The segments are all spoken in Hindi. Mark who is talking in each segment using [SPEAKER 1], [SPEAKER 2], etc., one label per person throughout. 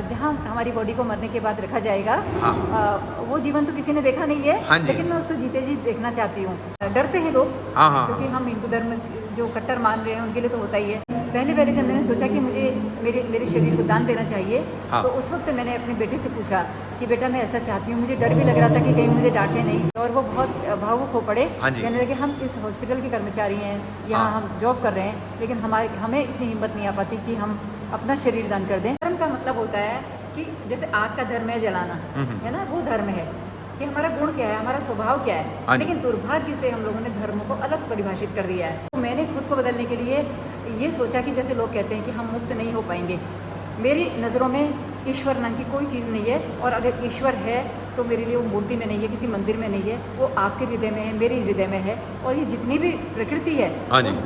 [SPEAKER 1] जहाँ हमारी बॉडी को मरने के बाद रखा जाएगा।
[SPEAKER 2] हाँ।
[SPEAKER 1] वो जीवन तो किसी ने देखा नहीं है।
[SPEAKER 2] हाँ जी।
[SPEAKER 1] लेकिन मैं उसको जीते जी देखना चाहती हूँ। डरते हैं लोग।
[SPEAKER 2] हाँ, हाँ,
[SPEAKER 1] क्योंकि हम हिंदू धर्म जो कट्टर मान रहे हैं उनके लिए तो होता ही है। पहले जब मैंने सोचा कि मुझे मेरे शरीर को दान देना चाहिए।
[SPEAKER 2] हाँ।
[SPEAKER 1] तो उस वक्त मैंने अपने बेटे से पूछा कि बेटा मैं ऐसा चाहती हूँ। मुझे डर भी लग रहा था कि कहीं मुझे डांटे नहीं, और वो बहुत भावुक हो पड़े।
[SPEAKER 2] हाँ जी।
[SPEAKER 1] कहने लगे हम इस हॉस्पिटल के कर्मचारी हैं, यहाँ
[SPEAKER 2] हाँ।
[SPEAKER 1] हम जॉब कर रहे हैं, लेकिन हमें इतनी हिम्मत नहीं आ पाती कि हम अपना शरीर दान कर दें। धर्म का मतलब होता है कि जैसे आग का धर्म है जलाना, है ना, वो धर्म है कि हमारा गुण क्या है, हमारा स्वभाव क्या है। लेकिन दुर्भाग्य से हम लोगों ने धर्म को अलग परिभाषित कर दिया है। तो मैंने खुद को बदलने के लिए ये सोचा कि जैसे लोग कहते हैं कि हम मुक्त नहीं हो पाएंगे, मेरी नज़रों में ईश्वर नाम की कोई चीज़ नहीं है। और अगर ईश्वर है तो मेरे लिए वो मूर्ति में नहीं है, किसी मंदिर में नहीं है, वो आपके हृदय में है, मेरे हृदय में है। और ये जितनी भी प्रकृति है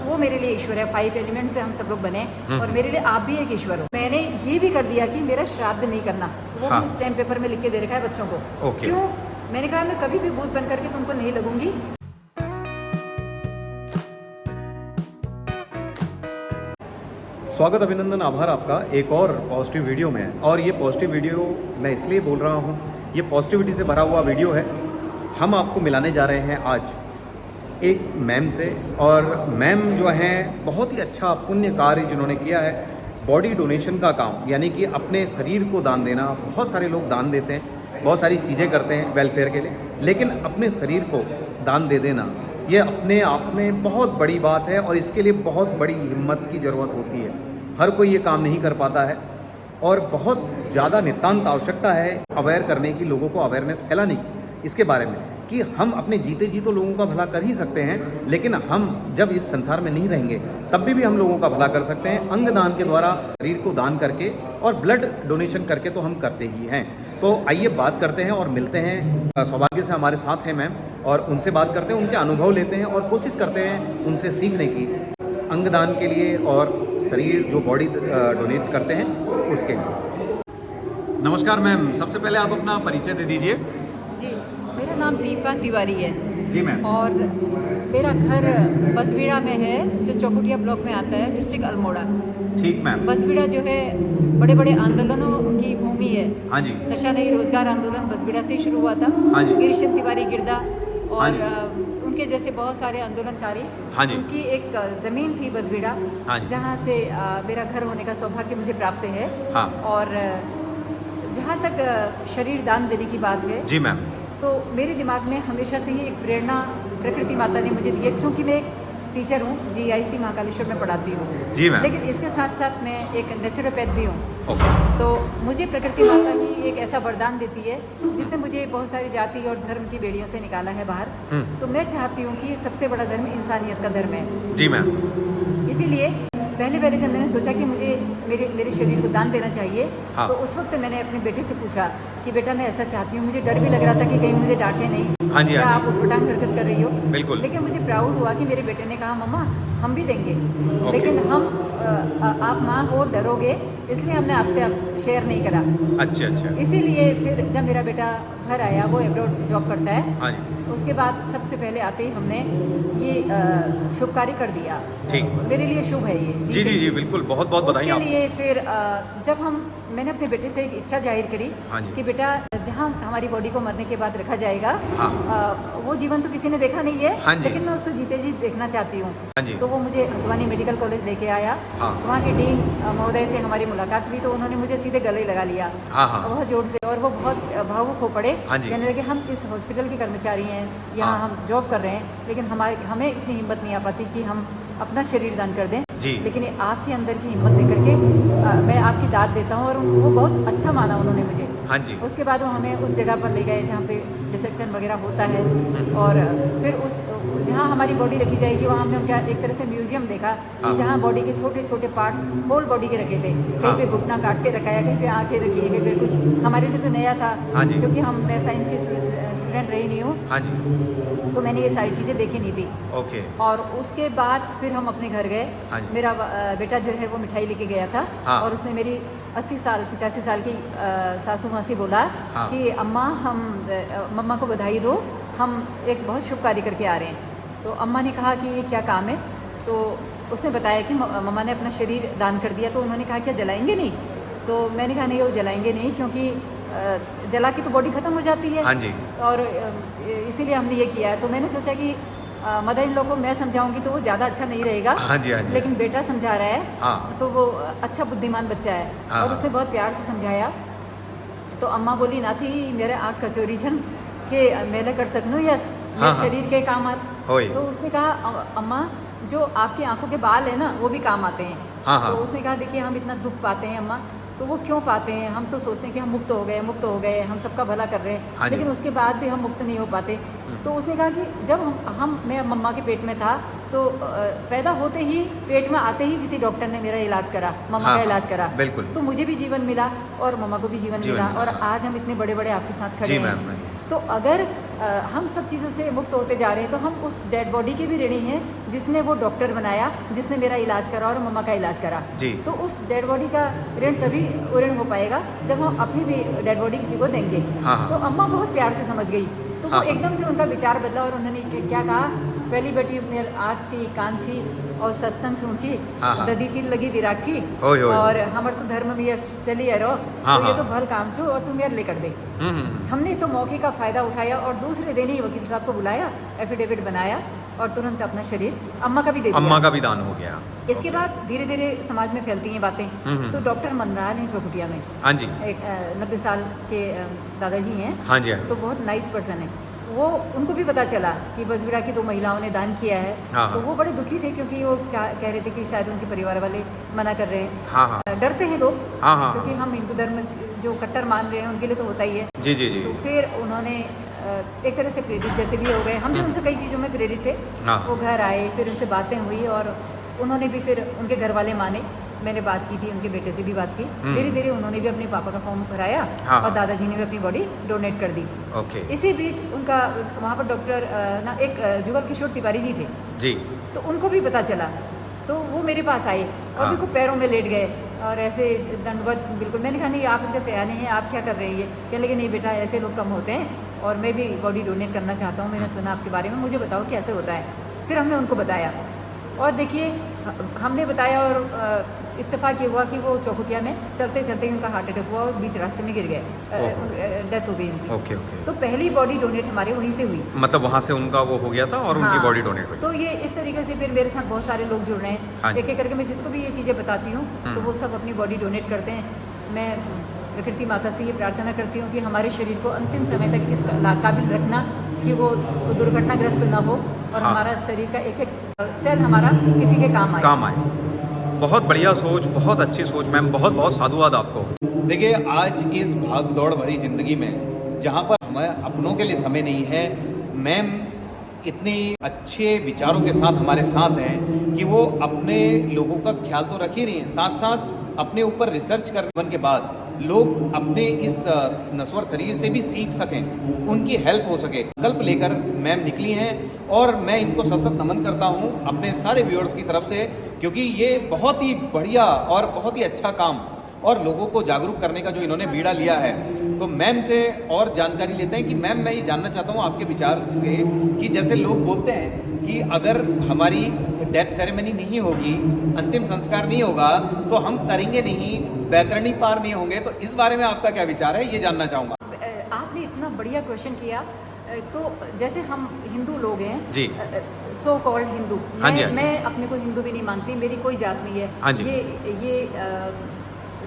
[SPEAKER 1] वो मेरे लिए ईश्वर है। 5 एलिमेंट से हम सब लोग बने, और मेरे लिए आप भी एक ईश्वर हो। मैंने ये भी कर दिया कि मेरा श्राद्ध नहीं करना, वो भी स्टैम्प पेपर में लिख के दे रखा है बच्चों को। क्यों? मैंने कहा मैं कभी भी भूत बन करके तुमको नहीं लगूंगी।
[SPEAKER 2] स्वागत, अभिनंदन, आभार आपका एक और पॉजिटिव वीडियो में। और ये पॉजिटिव वीडियो मैं इसलिए बोल रहा हूँ, ये पॉजिटिविटी से भरा हुआ वीडियो है। हम आपको मिलाने जा रहे हैं आज एक मैम से। और मैम जो हैं बहुत ही अच्छा पुण्य कार्य जिन्होंने किया है, बॉडी डोनेशन का काम, यानी कि अपने शरीर को दान देना। बहुत सारे लोग दान देते हैं, बहुत सारी चीज़ें करते हैं वेलफेयर के लिए, लेकिन अपने शरीर को दान दे देना ये अपने आप में बहुत बड़ी बात है। और इसके लिए बहुत बड़ी हिम्मत की ज़रूरत होती है। हर कोई ये काम नहीं कर पाता है, और बहुत ज़्यादा नितांत आवश्यकता है अवेयर करने की, लोगों को अवेयरनेस फैलाने की इसके बारे में कि हम अपने जीते जी तो लोगों का भला कर ही सकते हैं, लेकिन हम जब इस संसार में नहीं रहेंगे तब भी हम लोगों का भला कर सकते हैं अंग दान के द्वारा, शरीर को दान करके, और ब्लड डोनेशन करके तो हम करते ही हैं। तो आइए बात करते हैं और मिलते हैं। सौभाग्य से हमारे साथ हैं मैम, और उनसे बात करते हैं, उनके अनुभव लेते हैं और कोशिश करते हैं उनसे सीखने की, अंगदान के लिए और शरीर जो बॉडी डोनेट करते हैं उसके लिए। नमस्कार मैम, सबसे पहले आप अपना परिचय दे दीजिए।
[SPEAKER 1] जी, मेरा नाम दीपा तिवारी है।
[SPEAKER 2] जी मैम।
[SPEAKER 1] और मेरा घर बसबीड़ा में है, जो चौकुटिया ब्लॉक में आता है, डिस्ट्रिक्ट अल्मोड़ा।
[SPEAKER 2] ठीक मैम।
[SPEAKER 1] बसबीड़ा जो है बड़े बड़े आंदोलनों की भूमि है।
[SPEAKER 2] हाँ जी।
[SPEAKER 1] नशा नहीं रोजगार आंदोलन बसबीड़ा से ही शुरू हुआ था।
[SPEAKER 2] हाँ जी।
[SPEAKER 1] गिरीश चंद्र तिवारी गिरदा
[SPEAKER 2] हाँ
[SPEAKER 1] और
[SPEAKER 2] जी।
[SPEAKER 1] उनके जैसे बहुत सारे आंदोलनकारी।
[SPEAKER 2] हाँ जी।
[SPEAKER 1] उनकी एक ज़मीन थी बसबीड़ा,
[SPEAKER 2] हाँ जी।
[SPEAKER 1] जहाँ से मेरा घर होने का सौभाग्य मुझे प्राप्त है।
[SPEAKER 2] हाँ।
[SPEAKER 1] और जहाँ तक शरीर दान देने की बात है,
[SPEAKER 2] जी मैम,
[SPEAKER 1] तो मेरे दिमाग में हमेशा से ही एक प्रेरणा प्रकृति माता ने मुझे दी है। क्योंकि मैं एक टीचर हूँ, GIC महाकालेश्वर में पढ़ाती हूँ।
[SPEAKER 2] जी मैम।
[SPEAKER 1] लेकिन इसके साथ साथ मैं एक नेचुरोपैथ भी हूँ।
[SPEAKER 2] ओके।
[SPEAKER 1] तो मुझे प्रकृति माता ही एक ऐसा वरदान देती है जिसने मुझे बहुत सारी जाति और धर्म की बेड़ियों से निकाला है बाहर। तो मैं चाहती हूँ कि ये सबसे बड़ा धर्म इंसानियत का धर्म है।
[SPEAKER 2] जी मैम।
[SPEAKER 1] इसीलिए पहले जब मैंने सोचा कि मुझे मेरे शरीर को दान देना चाहिए।
[SPEAKER 2] हाँ।
[SPEAKER 1] तो उस वक्त मैंने अपने बेटे से पूछा कि बेटा मैं ऐसा चाहती हूँ। मुझे डर भी लग रहा था कि कहीं मुझे डांटे नहीं,
[SPEAKER 2] हाँ जी,
[SPEAKER 1] क्या
[SPEAKER 2] हाँ
[SPEAKER 1] आप उठपटांग हरकत कर रही हो।
[SPEAKER 2] बिल्कुल।
[SPEAKER 1] लेकिन मुझे प्राउड हुआ कि मेरे बेटे ने कहा मम्मा हम भी देंगे, लेकिन हम आप माँ हो, डरोगे, इसलिए हमने आपसे शेयर नहीं करा।
[SPEAKER 2] अच्छा।
[SPEAKER 1] इसीलिए फिर जब मेरा बेटा घर आया, वो एब्रॉड जॉब करता है।
[SPEAKER 2] हाँ जी।
[SPEAKER 1] उसके बाद सबसे पहले आते ही हमने ये शुभ कार्य कर दिया।
[SPEAKER 2] ठीक।
[SPEAKER 1] मेरे लिए शुभ है ये।
[SPEAKER 2] जी बिल्कुल, बहुत बहुत बधाई
[SPEAKER 1] उसके
[SPEAKER 2] आपको।
[SPEAKER 1] लिए फिर जब मैंने अपने बेटे से एक इच्छा जाहिर करी।
[SPEAKER 2] हाँ जी।
[SPEAKER 1] कि बेटा जहाँ हमारी बॉडी को मरने के बाद रखा जाएगा,
[SPEAKER 2] हाँ।
[SPEAKER 1] वो जीवन तो किसी ने देखा नहीं है।
[SPEAKER 2] हाँ जी।
[SPEAKER 1] लेकिन मैं उसको जीते जी देखना चाहती हूँ।
[SPEAKER 2] हाँ जी।
[SPEAKER 1] तो वो मुझे हल्द्वानी मेडिकल कॉलेज लेके आया।
[SPEAKER 2] हाँ।
[SPEAKER 1] वहाँ के डीन महोदय से हमारी मुलाकात हुई, तो उन्होंने मुझे सीधे गले लगा लिया।
[SPEAKER 2] हाँ।
[SPEAKER 1] बहुत जोर से, और वो बहुत भावुक हो पड़े।
[SPEAKER 2] हाँ जी।
[SPEAKER 1] कहने लगे हम इस हॉस्पिटल के कर्मचारी हैं, यहाँ
[SPEAKER 2] हाँ।
[SPEAKER 1] हम जॉब कर रहे हैं, लेकिन हमें इतनी हिम्मत नहीं आ पाती कि हम अपना शरीर दान कर दें।
[SPEAKER 2] जी।
[SPEAKER 1] लेकिन ये आपके अंदर की हिम्मत देख करके मैं आपकी दाद देता हूँ। और वो बहुत अच्छा माना उन्होंने मुझे।
[SPEAKER 2] हाँ जी।
[SPEAKER 1] उसके बाद वो हमें उस जगह पर ले गए जहाँ पे डिसेक्शन वगैरह होता है। और फिर जहाँ हमारी बॉडी रखी जाएगी, वहाँ हमने उनका एक तरह से म्यूजियम देखा कि जहाँ बॉडी के छोटे छोटे पार्ट होल बॉडी के रखे थे। कहीं पे घुटना काट के रखाया, कहीं पे आँखें रखी है, कहीं पे कुछ। हमारे लिए तो नया था।
[SPEAKER 2] हाँ जी।
[SPEAKER 1] क्योंकि मैं साइंस की स्टूडेंट रही नहीं हूँ,
[SPEAKER 2] हाँ जी।
[SPEAKER 1] तो मैंने ये सारी चीज़ें देखी नहीं थी।
[SPEAKER 2] ओके।
[SPEAKER 1] और उसके बाद फिर हम अपने घर गए।
[SPEAKER 2] हाँ जी।
[SPEAKER 1] मेरा बेटा जो है वो मिठाई लेके गया था।
[SPEAKER 2] हाँ।
[SPEAKER 1] और उसने मेरी 85 साल की सासू माँ से बोला।
[SPEAKER 2] हाँ।
[SPEAKER 1] कि अम्मा मम्मा को बधाई दो, हम एक बहुत शुभ कार्य करके आ रहे हैं। तो अम्मा ने कहा कि ये क्या काम है। तो उसने बताया कि मम्मा ने अपना शरीर दान कर दिया। तो उन्होंने कहा क्या जलाएंगे नहीं। तो तो मैंने कहा नहीं वो जलाएंगे नहीं, क्योंकि जला के तो बॉडी ख़त्म हो जाती है।
[SPEAKER 2] हाँ जी।
[SPEAKER 1] और इसीलिए हमने ये किया है। तो मैंने सोचा कि मदर इन लोग को मैं समझाऊंगी तो वो ज़्यादा अच्छा नहीं रहेगा।
[SPEAKER 2] हाँ जी, हाँ जी।
[SPEAKER 1] लेकिन बेटा समझा रहा है,
[SPEAKER 2] हाँ।
[SPEAKER 1] तो वो अच्छा बुद्धिमान बच्चा है।
[SPEAKER 2] हाँ,
[SPEAKER 1] और उसने बहुत प्यार से समझाया। तो अम्मा बोली ना थी मेरे आँख कचोरी छन के मेले कर सकूँ या
[SPEAKER 2] हाँ,
[SPEAKER 1] शरीर के काम आ।
[SPEAKER 2] होय।
[SPEAKER 1] तो उसने कहा अम्मा जो आपकी आंखों के बाल है ना वो भी काम आते हैं।
[SPEAKER 2] हाँ, हाँ।
[SPEAKER 1] तो उसने कहा देखिए हम इतना दुख पाते हैं अम्मा, तो वो क्यों पाते हैं? हम तो सोचते हैं कि हम मुक्त हो गए, हम सबका भला कर रहे हैं,
[SPEAKER 2] हाँ जी।
[SPEAKER 1] लेकिन उसके बाद भी हम मुक्त नहीं हो पाते। तो उसने कहा कि जब मैं मम्मा के पेट में था तो पैदा होते ही पेट में आते ही किसी डॉक्टर ने मेरा इलाज करा, मम्मा
[SPEAKER 2] हाँ,
[SPEAKER 1] का
[SPEAKER 2] हाँ,
[SPEAKER 1] इलाज करा।
[SPEAKER 2] बिल्कुल।
[SPEAKER 1] तो मुझे भी जीवन मिला और मम्मा को भी जीवन मिला, और
[SPEAKER 2] हाँ।
[SPEAKER 1] आज हम इतने बड़े बड़े आपके साथ खड़े
[SPEAKER 2] जी
[SPEAKER 1] हैं।
[SPEAKER 2] मैम।
[SPEAKER 1] तो अगर हम सब चीज़ों से मुक्त होते जा रहे हैं तो हम उस डेड बॉडी के भी ऋणी हैं जिसने वो डॉक्टर बनाया, जिसने मेरा इलाज करा और मम्मा का इलाज करा।
[SPEAKER 2] जी।
[SPEAKER 1] तो उस डेड बॉडी का ऋण तभी ऋण हो पाएगा जब हम अपनी भी डेड बॉडी किसी को देंगे।
[SPEAKER 2] हाँ, हाँ।
[SPEAKER 1] तो अम्मा बहुत प्यार से समझ गई। तो वो
[SPEAKER 2] हाँ,
[SPEAKER 1] एकदम से उनका विचार बदला और उन्होंने क्या कहा, पहली बेटी मेरे आँख छी कान छी और सत्संग सुनछी,
[SPEAKER 2] हाँ, हाँ।
[SPEAKER 1] ददी चिल लगी दिराक्षी,
[SPEAKER 2] होय, होय।
[SPEAKER 1] और हमर तो धर्म में ये चली है रो,
[SPEAKER 2] हाँ,
[SPEAKER 1] तो ये
[SPEAKER 2] हाँ।
[SPEAKER 1] तो भल काम छो और तुम यार लेकर दे। हमने तो मौके का फ़ायदा उठाया और दूसरे दिन ही वकील साहब को बुलाया, एफिडेविट बनाया और तुरंत अपना शरीर अम्मा का भी दे दिया।
[SPEAKER 2] अम्मा का भी दान हो गया।
[SPEAKER 1] इसके बाद धीरे धीरे समाज में फैलती हैं बातें। तो डॉक्टर मनराज हैं चौखुटिया में,
[SPEAKER 2] हाँ जी।
[SPEAKER 1] एक 90 साल के दादाजी हैं।
[SPEAKER 2] हाँ जी, हाँ।
[SPEAKER 1] तो बहुत नाइस पर्सन है वो। उनको भी पता चला कि बजबिरा की 2 महिलाओं ने दान किया है।
[SPEAKER 2] हाँ,
[SPEAKER 1] तो
[SPEAKER 2] हाँ।
[SPEAKER 1] वो बड़े दुखी थे क्योंकि वो कह रहे थे कि शायद उनके परिवार वाले मना कर रहे हैं।
[SPEAKER 2] हाँ, हाँ।
[SPEAKER 1] डरते हैं लोग,
[SPEAKER 2] हाँ, हाँ।
[SPEAKER 1] क्योंकि हम हिंदू धर्म जो कट्टर मान रहे हैं उनके लिए तो होता ही है।
[SPEAKER 2] जी जी जी।
[SPEAKER 1] तो फिर उन्होंने एक तरह से प्रेरित जैसे भी हो गए, हम भी उनसे कई चीज़ों में प्रेरित थे।
[SPEAKER 2] हाँ।
[SPEAKER 1] वो घर आए, फिर उनसे बातें हुई और उन्होंने भी फिर उनके घर वाले माने। मैंने बात की थी, उनके बेटे से भी बात की। धीरे धीरे उन्होंने भी अपने पापा का फॉर्म भराया
[SPEAKER 2] हाँ,
[SPEAKER 1] और दादाजी ने भी अपनी बॉडी डोनेट कर दी।
[SPEAKER 2] ओके।
[SPEAKER 1] इसी बीच उनका वहाँ पर डॉक्टर ना एक जुगल किशोर तिवारी जी थे,
[SPEAKER 2] जी।
[SPEAKER 1] तो उनको भी पता चला। तो वो मेरे पास आए और
[SPEAKER 2] हाँ।
[SPEAKER 1] बिल्कुल पैरों में लेट गए और ऐसे दंडवत बिल्कुल। मैंने कहा नहीं आप इनके सयाने हैं, आप क्या कर रहे हैं? ये कहने लगे नहीं बेटा ऐसे लोग कम होते हैं और मैं भी बॉडी डोनेट करना चाहता हूँ, मैंने सुना आपके बारे में, मुझे बताओ कैसे होता है। फिर हमने उनको बताया और देखिए हमने बताया और इत्तेफाक ये हुआ कि वो चौखुटिया में चलते चलते ही उनका हार्ट अटैक हुआ और बीच रास्ते में गिर गए, डेथ हो गई उनकी।
[SPEAKER 2] Okay okay.
[SPEAKER 1] तो पहली बॉडी डोनेट हमारे वहीं से हुई।
[SPEAKER 2] मतलब वहाँ से उनका वो हो गया था और उनकी
[SPEAKER 1] हाँ।
[SPEAKER 2] बॉडी डोनेट हुई।
[SPEAKER 1] तो ये इस तरीके से फिर मेरे साथ बहुत सारे लोग जुड़ रहे
[SPEAKER 2] हाँ
[SPEAKER 1] हैं।
[SPEAKER 2] जी।
[SPEAKER 1] एक एक करके मैं जिसको भी ये चीज़ें बताती हूँ तो वो सब अपनी बॉडी डोनेट करते हैं। मैं प्रकृति माता से ये प्रार्थना करती हूँ कि हमारे शरीर को अंतिम समय तक इस काबिल रखना कि वो दुर्घटनाग्रस्त ना हो और
[SPEAKER 2] हाँ।
[SPEAKER 1] हमारा शरीर का एक एक सेल हमारा किसी के काम आए।
[SPEAKER 2] बहुत बढ़िया सोच, बहुत अच्छी सोच मैम, बहुत बहुत साधुवाद आपको। देखिए आज इस भाग दौड़ भरी ज़िंदगी में जहाँ पर हमें अपनों के लिए समय नहीं है, मैम इतने अच्छे विचारों के साथ हमारे साथ हैं कि वो अपने लोगों का ख्याल तो रख ही रही हैं, साथ साथ अपने ऊपर रिसर्च करने के बाद लोग अपने इस नश्वर शरीर से भी सीख सकें, उनकी हेल्प हो सके, संकल्प लेकर मैम निकली हैं। और मैं इनको सशक्त नमन करता हूं अपने सारे व्यूअर्स की तरफ से, क्योंकि ये बहुत ही बढ़िया और बहुत ही अच्छा काम और लोगों को जागरूक करने का जो इन्होंने बीड़ा लिया है। तो मैम से और जानकारी लेते हैं कि मैम मैं ये जानना चाहता हूँ आपके विचार से कि जैसे लोग बोलते हैं कि अगर हमारी डेथ सेरेमनी नहीं होगी, अंतिम संस्कार नहीं होगा तो हम तरेंगे नहीं, बैतरणी पार नहीं होंगे, तो इस बारे में आपका क्या विचार है, ये जानना चाहूँगा।
[SPEAKER 1] आपने इतना बढ़िया क्वेश्चन किया। तो जैसे हम हिंदू लोग हैं
[SPEAKER 2] जी।
[SPEAKER 1] सो कॉल्ड हिंदू,
[SPEAKER 2] हाँ जी, हाँ जी।
[SPEAKER 1] मैं अपने को हिंदू भी नहीं मानती, मेरी कोई जात नहीं है।
[SPEAKER 2] हाँ जी।
[SPEAKER 1] ये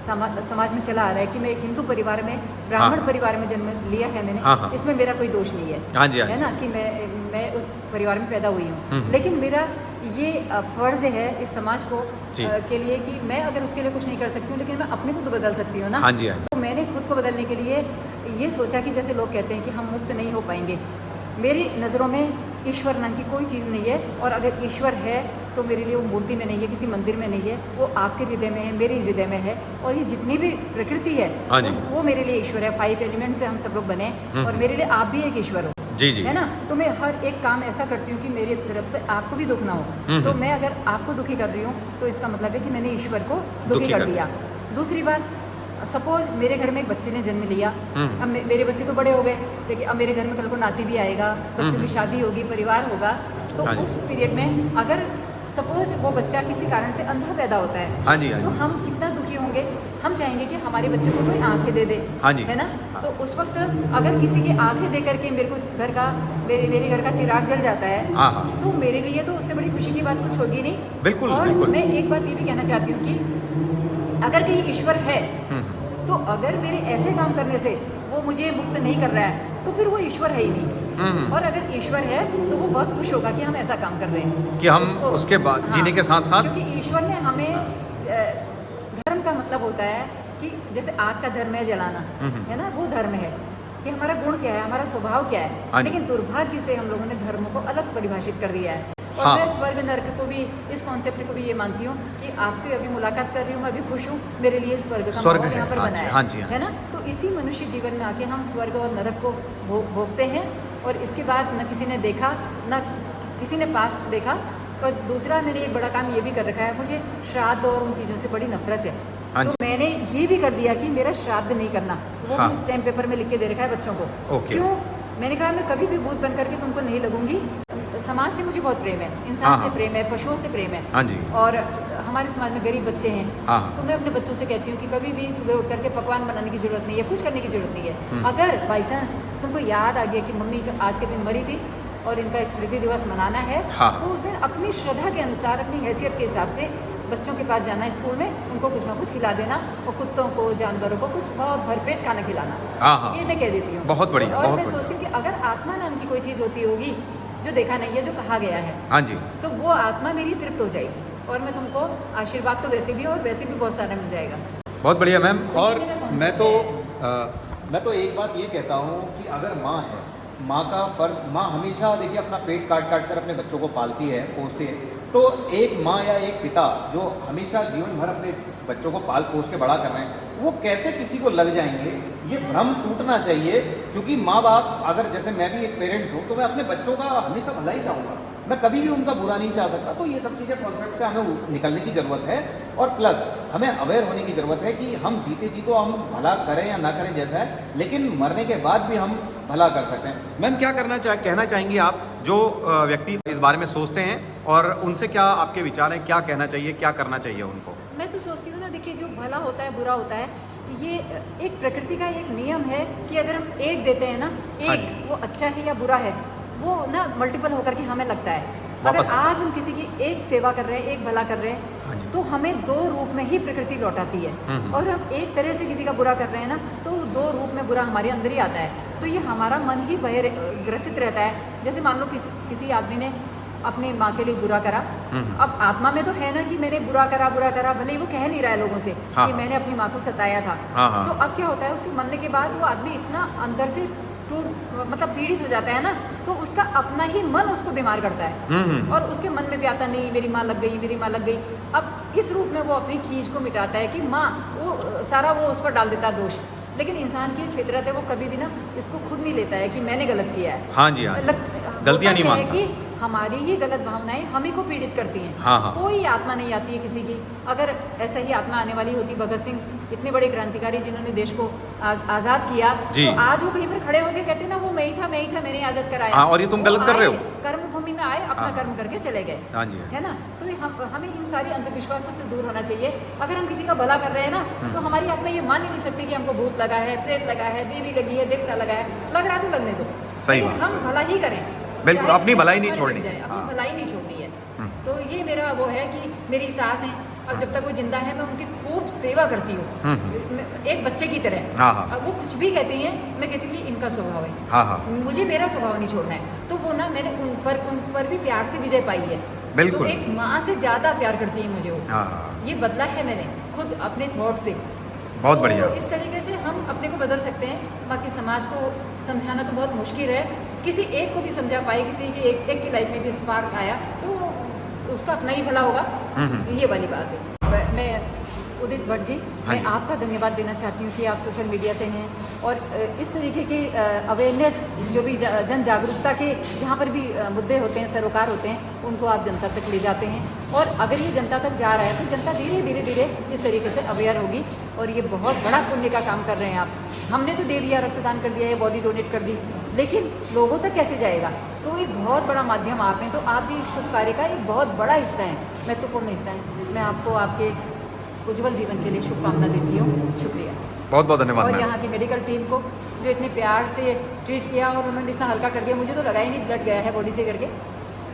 [SPEAKER 1] समाज में चला आ रहा है कि मैं एक हिंदू परिवार में, ब्राह्मण
[SPEAKER 2] हाँ।
[SPEAKER 1] परिवार में जन्म लिया है मैंने।
[SPEAKER 2] हाँ, हाँ।
[SPEAKER 1] इसमें मेरा कोई दोष नहीं है।
[SPEAKER 2] हाँ जी, हाँ
[SPEAKER 1] है
[SPEAKER 2] जी।
[SPEAKER 1] ना कि मैं उस परिवार में पैदा हुई हूँ, लेकिन मेरा ये फर्ज है इस समाज को
[SPEAKER 2] जी।
[SPEAKER 1] के लिए कि मैं अगर उसके लिए कुछ नहीं कर सकती हूँ लेकिन मैं अपने को तो बदल सकती हूँ ना।
[SPEAKER 2] हाँ जी, हाँ जी।
[SPEAKER 1] तो मैंने खुद को बदलने के लिए ये सोचा कि जैसे लोग कहते हैं कि हम मुक्त नहीं हो पाएंगे, मेरी नज़रों में ईश्वर नाम की कोई चीज़ नहीं है। और अगर ईश्वर है तो मेरे लिए वो मूर्ति में नहीं है, किसी मंदिर में नहीं है, वो आपके हृदय में है, मेरे हृदय में है। और ये जितनी भी प्रकृति है
[SPEAKER 2] हाँ जी।
[SPEAKER 1] वो मेरे लिए ईश्वर है। 5 एलिमेंट से हम सब लोग बने और मेरे लिए आप भी एक ईश्वर हो।
[SPEAKER 2] जी जी।
[SPEAKER 1] है ना। तो मैं हर एक काम ऐसा करती हूँ कि मेरी तरफ से आपको भी दुख ना हो। तो मैं अगर आपको दुखी कर रही हूँ तो इसका मतलब है कि मैंने ईश्वर को दुखी कर दिया। दूसरी बात, सपोज मेरे घर में एक बच्चे ने जन्म लिया, अब मेरे बच्चे तो बड़े हो गए, लेकिन अब मेरे घर में कल को नाती भी आएगा, बच्चों की शादी होगी, परिवार होगा। तो
[SPEAKER 2] हाँ जी।
[SPEAKER 1] उस पीरियड में अगर सपोज वो बच्चा किसी कारण से अंधा पैदा होता है,
[SPEAKER 2] हाँ जी, हाँ
[SPEAKER 1] तो
[SPEAKER 2] जी।
[SPEAKER 1] हम कितना दुखी होंगे। हम चाहेंगे कि हमारे बच्चे को कोई आंखें दे दे,
[SPEAKER 2] हाँ जी।
[SPEAKER 1] है ना। तो उस वक्त अगर किसी की आंखें दे करके मेरे को घर का मेरे घर का चिराग जल जाता है,
[SPEAKER 2] हाँ, हाँ।
[SPEAKER 1] तो मेरे लिए तो उससे बड़ी खुशी की बात कुछ होगी नहीं।
[SPEAKER 2] बिल्कुल,
[SPEAKER 1] और
[SPEAKER 2] बिल्कुल।
[SPEAKER 1] मैं एक बात ये भी कहना चाहती हूँ कि अगर कहीं ईश्वर है, तो अगर मेरे ऐसे काम करने से वो मुझे मुक्त नहीं कर रहा है, तो फिर वो ईश्वर है ही नहीं। और अगर ईश्वर है तो वो बहुत खुश होगा कि हम ऐसा काम कर रहे हैं,
[SPEAKER 2] कि हम उसके बाद जीने के साथ-साथ
[SPEAKER 1] क्योंकि ईश्वर ने हमें धर्म का मतलब होता है कि जैसे आग का धर्म है जलाना, है ना, वो धर्म है कि हमारा गुण क्या है, हमारा स्वभाव क्या
[SPEAKER 2] हाँ
[SPEAKER 1] है।
[SPEAKER 2] जी।
[SPEAKER 1] लेकिन दुर्भाग्य से हम लोगों ने धर्म को अलग परिभाषित कर दिया है। और
[SPEAKER 2] हाँ।
[SPEAKER 1] मैं स्वर्ग नर्क को भी, इस कॉन्सेप्ट को भी ये मानती हूँ कि आपसे अभी मुलाकात कर रही हूँ, मैं अभी खुश हूँ, मेरे लिए स्वर्ग का
[SPEAKER 2] स्वर्ग
[SPEAKER 1] माहौल
[SPEAKER 2] है,
[SPEAKER 1] यहाँ पर
[SPEAKER 2] हाँ
[SPEAKER 1] बना
[SPEAKER 2] जी,
[SPEAKER 1] है,
[SPEAKER 2] हाँ जी, हाँ
[SPEAKER 1] है ना। तो इसी मनुष्य जीवन में आके हम स्वर्ग और नरक को भोगते हैं, और इसके बाद न किसी ने देखा, न किसी ने पास देखा। और दूसरा मैंने एक बड़ा काम ये भी कर रखा है, मुझे श्राद्ध और उन चीज़ों से बड़ी नफरत है।
[SPEAKER 2] हाँ
[SPEAKER 1] तो
[SPEAKER 2] जी।
[SPEAKER 1] मैंने ये भी कर दिया कि मेरा श्राद्ध नहीं करना, वो
[SPEAKER 2] हाँ।
[SPEAKER 1] भी स्टैम्प पेपर में लिख के दे रखा है बच्चों को।
[SPEAKER 2] ओके।
[SPEAKER 1] क्यों? मैंने कहा मैं कभी भी भूत बन करके तुमको नहीं लगूंगी। समाज से मुझे बहुत प्रेम है, इंसान
[SPEAKER 2] हाँ,
[SPEAKER 1] से
[SPEAKER 2] हाँ।
[SPEAKER 1] प्रेम है, पशुओं से प्रेम है।
[SPEAKER 2] हाँ जी।
[SPEAKER 1] और हमारे समाज में गरीब बच्चे हैं,
[SPEAKER 2] हाँ, हाँ।
[SPEAKER 1] तो मैं अपने बच्चों से कहती हूँ कि कभी भी सुबह उठ करके पकवान बनाने की जरूरत नहीं है, कुछ करने की जरूरत नहीं है। अगर बाई चांस तुमको याद आ गया कि मम्मी आज के दिन मरी थी और इनका स्मृति दिवस मनाना है,
[SPEAKER 2] हाँ।
[SPEAKER 1] तो उस दिन अपनी श्रद्धा के अनुसार, अपनी हैसियत के हिसाब से बच्चों के पास जाना स्कूल में, उनको कुछ ना कुछ खिला देना, और कुत्तों को, जानवरों को कुछ बहुत भरपेट खाना खिलाना।
[SPEAKER 2] हाँ, हाँ।
[SPEAKER 1] ये मैं कह देती हूँ।
[SPEAKER 2] बहुत बढ़िया,
[SPEAKER 1] और
[SPEAKER 2] बहुत
[SPEAKER 1] मैं
[SPEAKER 2] बढ़िया।
[SPEAKER 1] सोचती हूँ कि अगर आत्मा नाम की कोई चीज़ होती होगी जो देखा नहीं है, जो कहा गया है,
[SPEAKER 2] हाँ जी।
[SPEAKER 1] तो वो आत्मा मेरी तृप्त हो जाएगी, और मैं तुमको आशीर्वाद तो वैसे भी और वैसे भी बहुत सारा मिल जाएगा।
[SPEAKER 2] बहुत बढ़िया मैम।
[SPEAKER 1] तो ये
[SPEAKER 2] और
[SPEAKER 1] मेरा concept
[SPEAKER 2] मैं तो एक बात ये कहता हूँ कि अगर माँ है, माँ का फर्ज, माँ हमेशा देखिए अपना पेट काट काट कर अपने बच्चों को पालती है, पोसती है। तो एक माँ या एक पिता जो हमेशा जीवन भर अपने बच्चों को पाल पोस के बड़ा कर रहे हैं, वो कैसे किसी को लग जाएंगे, ये भ्रम टूटना चाहिए। क्योंकि माँ बाप, अगर जैसे मैं भी एक पेरेंट्स हूँ, तो मैं अपने बच्चों का हमेशा भला ही चाहूँगा, मैं कभी भी उनका बुरा नहीं चाह सकता। तो ये सब चीज़ें, कॉन्सेप्ट से हमें निकलने की ज़रूरत है। और प्लस हमें अवेयर होने की ज़रूरत है कि हम जीते जी तो हम भला करें या ना करें जैसा है, लेकिन मरने के बाद भी हम भला कर सकते हैं। मैम क्या कहना चाहेंगी आप, जो व्यक्ति इस बारे में सोचते हैं, और उनसे क्या आपके विचार हैं, क्या कहना चाहिए, क्या करना चाहिए उनको?
[SPEAKER 1] मैं तो सोचती हूँ ना, देखिए जो भला होता है, बुरा होता है, ये एक प्रकृति का एक नियम है कि अगर हम एक देते हैं ना,
[SPEAKER 2] हाँ
[SPEAKER 1] एक
[SPEAKER 2] जी।
[SPEAKER 1] वो अच्छा है या बुरा है, वो ना मल्टीपल होकर के हमें लगता है। अगर
[SPEAKER 2] वापस
[SPEAKER 1] आज हम किसी की एक सेवा कर रहे हैं, एक भला कर रहे
[SPEAKER 2] हाँ
[SPEAKER 1] हैं,
[SPEAKER 2] जी।
[SPEAKER 1] तो हमें दो रूप में ही प्रकृति लौटाती है। और हम एक तरह से किसी का बुरा कर रहे हैं ना, तो दो रूप में बुरा हमारे अंदर ही आता है। तो ये हमारा मन ही ग्रसित रहता है। जैसे मान लो किसी आदमी ने अपनी माँ के लिए बुरा करा, अब आत्मा में तो है ना कि मैंने बुरा करा, भले ही वो कह नहीं रहा है लोगों से
[SPEAKER 2] हाँ,
[SPEAKER 1] कि
[SPEAKER 2] हाँ।
[SPEAKER 1] मैंने अपनी माँ को सताया था।
[SPEAKER 2] हाँ, हाँ।
[SPEAKER 1] तो अब क्या होता है, उसके मरने के बाद वो आदमी इतना अंदर से मतलब पीड़ित हो जाता है ना, तो उसका अपना ही मन उसको बीमार करता है। और उसके मन में भी आता, नहीं मेरी माँ लग गई, मेरी माँ लग गई। अब इस रूप में वो अपनी खींच को मिटाता है कि माँ, वो सारा वो उस पर डाल देता है दोष। लेकिन इंसान की एक फितरत है, वो कभी भी ना इसको खुद नहीं लेता है कि मैंने गलत किया है।
[SPEAKER 2] हाँ जी, हाँ जी। गलतियाँ नहीं
[SPEAKER 1] होता है
[SPEAKER 2] मानता।
[SPEAKER 1] कि हमारी ही गलत भावनाएं हम ही को पीड़ित करती हैं।
[SPEAKER 2] हाँ, हाँ।
[SPEAKER 1] कोई आत्मा नहीं आती है किसी की। अगर ऐसा ही आत्मा आने वाली होती, भगत सिंह इतने बड़े क्रांतिकारी जिन्होंने देश को आज़ाद किया,
[SPEAKER 2] जी।
[SPEAKER 1] तो आज वो कहीं पर खड़े होकर कहते ना, वो मैं ही था, मैंने आज़ाद कराया।
[SPEAKER 2] हाँ, और ये तुम
[SPEAKER 1] वो
[SPEAKER 2] गलत कर रहे हो।
[SPEAKER 1] आए, कर्म भूमि में आए, अपना
[SPEAKER 2] हाँ।
[SPEAKER 1] कर्म करके चले गए।
[SPEAKER 2] हाँ जी।
[SPEAKER 1] है ना। तो हमें इन सारी अंधविश्वासों से दूर होना चाहिए। अगर हम किसी का भला कर रहे हैं ना, तो हमारी आत्मा ये मान ही नहीं सकती कि हमको भूत लगा है, प्रेत लगा है, देवी लगी है, देवता लगा है। लग रहा तो लगने दो,
[SPEAKER 2] सही
[SPEAKER 1] लेकिन
[SPEAKER 2] बात,
[SPEAKER 1] हम
[SPEAKER 2] सही।
[SPEAKER 1] भला ही करें।
[SPEAKER 2] बिल्कुल,
[SPEAKER 1] चाहे
[SPEAKER 2] अपनी
[SPEAKER 1] उससे
[SPEAKER 2] भलाई नहीं
[SPEAKER 1] मर
[SPEAKER 2] छोड़नी।
[SPEAKER 1] जाए, अपनी
[SPEAKER 2] हाँ।
[SPEAKER 1] भलाई नहीं छोड़नी है। तो ये मेरा वो है कि मेरी सास है, अब जब तक वो जिंदा है, मैं उनकी खूब सेवा करती हूँ, एक बच्चे की तरह।
[SPEAKER 2] हाँ, हाँ।
[SPEAKER 1] अब वो कुछ भी कहती हैं, मैं कहती हूँ कि इनका स्वभाव है,
[SPEAKER 2] हाँ, हाँ।
[SPEAKER 1] मुझे मेरा स्वभाव नहीं छोड़ना है। तो वो ना, मैंने उन पर भी प्यार से विजय पाई है।
[SPEAKER 2] बिल्कुल।
[SPEAKER 1] तो एक माँ से ज़्यादा प्यार करती है मुझे वो।
[SPEAKER 2] हाँ, हाँ।
[SPEAKER 1] ये बदला है मैंने खुद अपने थॉट से।
[SPEAKER 2] बहुत
[SPEAKER 1] तो
[SPEAKER 2] बढ़िया।
[SPEAKER 1] इस तरीके से हम अपने को बदल सकते हैं। बाकी समाज को समझाना तो बहुत मुश्किल है। किसी एक को भी समझा पाए, किसी की एक की लाइफ में भी स्पार्क आया, तो उसका अपना ही भला होगा। ये वाली बात है। मैं उदित भट्ट जी,
[SPEAKER 2] हाँ
[SPEAKER 1] मैं
[SPEAKER 2] जी।
[SPEAKER 1] आपका धन्यवाद देना चाहती हूँ कि आप सोशल मीडिया से हैं और इस तरीके के अवेयरनेस जो भी जन जागरूकता के जहाँ पर भी मुद्दे होते हैं, सरोकार होते हैं, उनको आप जनता तक ले जाते हैं। और अगर ये जनता तक जा रहा है तो जनता धीरे धीरे धीरे इस तरीके से अवेयर होगी और ये बहुत बड़ा पुण्य का काम कर रहे हैं आप। हमने तो दे दिया, रक्तदान कर दिया, ये बॉडी डोनेट कर दी, लेकिन लोगों तक कैसे जाएगा? तो एक बहुत बड़ा माध्यम आप हैं, तो आप भी शुभ कार्य का एक बहुत बड़ा हिस्सा है, महत्वपूर्ण हिस्सा है। मैं आपको आपके उज्जवल जीवन के लिए शुभकामना देती हूँ। शुक्रिया।
[SPEAKER 2] बहुत बहुत धन्यवाद
[SPEAKER 1] और
[SPEAKER 2] मैम।
[SPEAKER 1] यहाँ की मेडिकल टीम को जो इतने प्यार से ट्रीट किया और उन्होंने इतना हल्का कर दिया, मुझे तो लगा ही नहीं ब्लड गया है बॉडी से करके।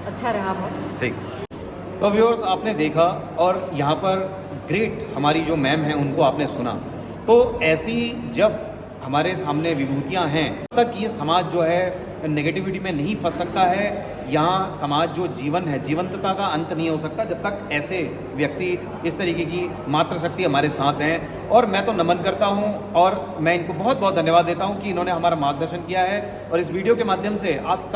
[SPEAKER 1] अच्छा रहा बहुत।
[SPEAKER 2] ठीक। तो व्यूअर्स, आपने देखा और यहाँ पर ग्रेट हमारी जो मैम हैं उनको आपने सुना। तो ऐसी जब हमारे सामने विभूतियाँ हैं, तब तक ये समाज जो है नेगेटिविटी में नहीं फंस सकता है। यहाँ समाज जो जीवन है, जीवंतता का अंत नहीं हो सकता जब तक ऐसे व्यक्ति इस तरीके की मातृ शक्ति हमारे साथ हैं। और मैं तो नमन करता हूँ और मैं इनको बहुत बहुत धन्यवाद देता हूँ कि इन्होंने हमारा मार्गदर्शन किया है और इस वीडियो के माध्यम से आप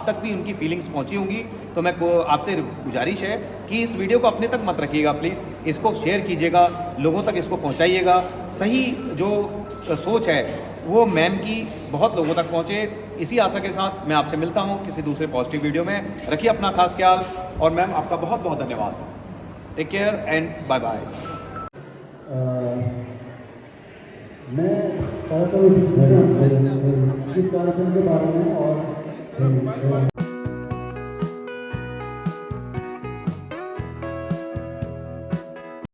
[SPEAKER 2] तक भी उनकी फीलिंग्स पहुँची होंगी। तो मैं आपसे गुजारिश है कि इस वीडियो को अपने तक मत रखिएगा, प्लीज़ इसको शेयर कीजिएगा, लोगों तक इसको पहुँचाइएगा। सही जो सोच है वो मैम की बहुत लोगों तक पहुँचे। इसी आशा के साथ मैं आपसे मिलता हूँ किसी दूसरे पॉजिटिव वीडियो में। रखिए अपना खास ख्याल और मैम आपका बहुत बहुत धन्यवाद। Take care and bye bye.
[SPEAKER 3] मैं इस कार्यक्रम के बारे में और